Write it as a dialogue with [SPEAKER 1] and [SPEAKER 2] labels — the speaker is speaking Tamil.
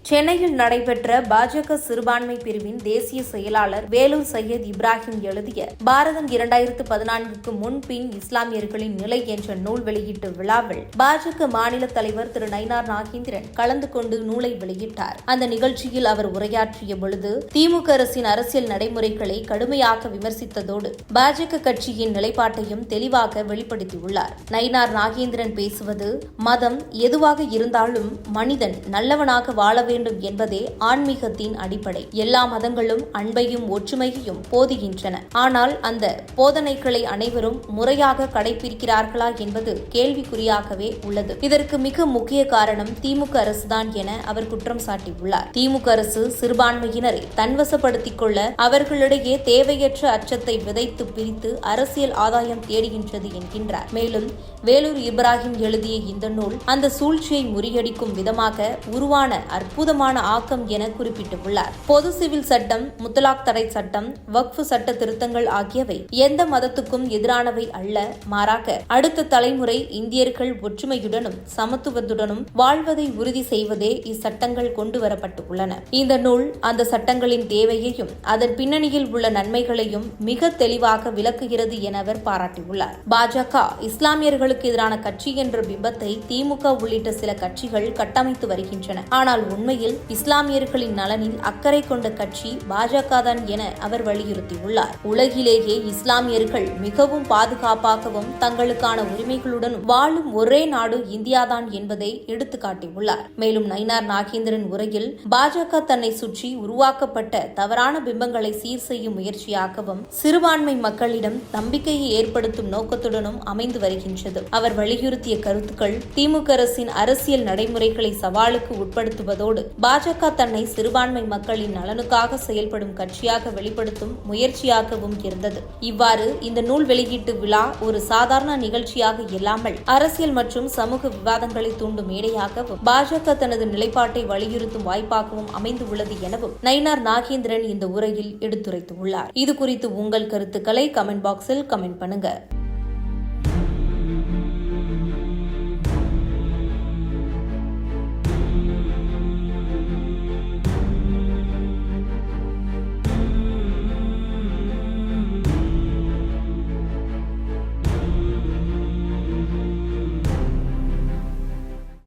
[SPEAKER 1] சென்னையில் நடைபெற்ற பாஜக சிறுபான்மை பிரிவின் தேசிய செயலாளர் வேலூர் சையத் இப்ராஹிம் எழுதிய பாரதம் 2014க்கு முன் பின் இஸ்லாமியர்களின் நிலை என்ற நூல் வெளியீட்டு விழாவில் பாஜக மாநில தலைவர் திரு நயினார் நாகேந்திரன் கலந்து கொண்டு நூலை வெளியிட்டார். அந்த நிகழ்ச்சியில் அவர் உரையாற்றிய பொழுது திமுக அரசின் அரசியல் நடைமுறைகளை கடுமையாக விமர்சித்ததோடு பாஜக கட்சியின் நிலைப்பாட்டையும் தெளிவாக வெளிப்படுத்தியுள்ளார். நயினார் நாகேந்திரன் பேசுவது, மதம் எதுவாக இருந்தாலும் மனிதன் நல்லவனாக வாழ வேண்டும் என்பதே ஆன்மீகத்தின் அடிப்படை. எல்லா மதங்களும் அன்பையும் ஒற்றுமையையும் போதுகின்றன. ஆனால் அந்த போதனைகளை அனைவரும் முறையாக கடைபிடிக்கிறார்களா என்பது கேள்விக்குறியாகவே உள்ளது. இதற்கு மிக முக்கிய காரணம் திமுக அரசுதான் என அவர் குற்றம் சாட்டியுள்ளார். திமுக அரசு சிறுபான்மையினரை தன்வசப்படுத்திக் கொள்ள அவர்களிடையே தேவையற்ற அச்சத்தை விதைத்து பிரித்து அரசியல் ஆதாயம் தேடுகின்றது என்கின்றார். மேலும் வேலூர் இப்ராஹிம் எழுதிய இந்த நூல் அந்த சூழ்ச்சியை முறியடிக்கும் விதமாக உருவான அற்புதமான ஆக்கம் என குறிப்பிட்டுள்ளார். பொது சிவில் சட்டம், முத்தலாக் தடை சட்டம், வக்ஃப் சட்ட திருத்தங்கள் ஆகியவை எந்த மதத்துக்கும் எதிரானவை அல்ல. மாறாக அடுத்த தலைமுறை இந்தியர்கள் ஒற்றுமையுடனும் சமத்துவத்துடனும் வாழ்வதை உறுதி செய்வதே இச்சட்டங்கள் கொண்டு வரப்பட்டுள்ளன. இந்த நூல் அந்த சட்டங்களின் தேவையையும் அதன் பின்னணியில் உள்ள நன்மைகளையும் மிக தெளிவாக விளக்குகிறது என அவர் பாராட்டியுள்ளார். பாஜக இஸ்லாமியர்களுக்கு எதிரான கட்சி என்ற பிம்பத்தை திமுக உள்ளிட்ட சில கட்சிகள் கட்டமைத்து வருகின்றன. ஆனால் உண்மையில் இஸ்லாமியர்களின் நலனில் அக்கறை கொண்ட கட்சி பாஜக தான் என அவர் வலியுறுத்தியுள்ளார். உலகிலேயே இஸ்லாமியர்கள் மிகவும் பாதுகாப்பாகவும் தங்களுக்கான உரிமைகளுடன் வாழும் ஒரே நாடு இந்தியாதான் என்பதை எடுத்துக்காட்டியுள்ளார். மேலும் நயினார் நாகேந்திரன் உரையில் பாஜக தன்னை சுற்றி உருவாக்கப்பட்ட தவறான பிம்பங்களை சீர் செய்யும் முயற்சியாகவும் சிறுபான்மை மக்களிடம் நம்பிக்கையை ஏற்படுத்தும் நோக்கத்துடனும் அமைந்து வருகின்றது. அவர் வலியுறுத்திய கருத்துக்கள் திமுக அரசின் அரசியல் நடைமுறைகளை சவாலுக்கு உட்படுத்துவதோடு பாஜக தன்னை சிறுபான்மை மக்களின் நலனுக்காக செயல்படும் கட்சியாக வெளிப்படுத்தும் முயற்சியாகவும் இருந்தது. இவ்வாறு இந்த நூல் வெளியீட்டு விழா ஒரு சாதாரண நிகழ்ச்சியாக இல்லாமல் அரசியல் மற்றும் சமூக விவாதங்களை தூண்டும் மேடையாகவும் பாஜக தனது நிலைப்பாட்டை வலியுறுத்தும் வாய்ப்பாகவும் அமைந்துள்ளது எனவும் நயினார் நாகேந்திரன் இந்த உரையில் எடுத்துரைத்துள்ளார். இது குறித்து உங்கள் கருத்துக்களை கமெண்ட் பாக்ஸில் கமெண்ட் பண்ணுங்க.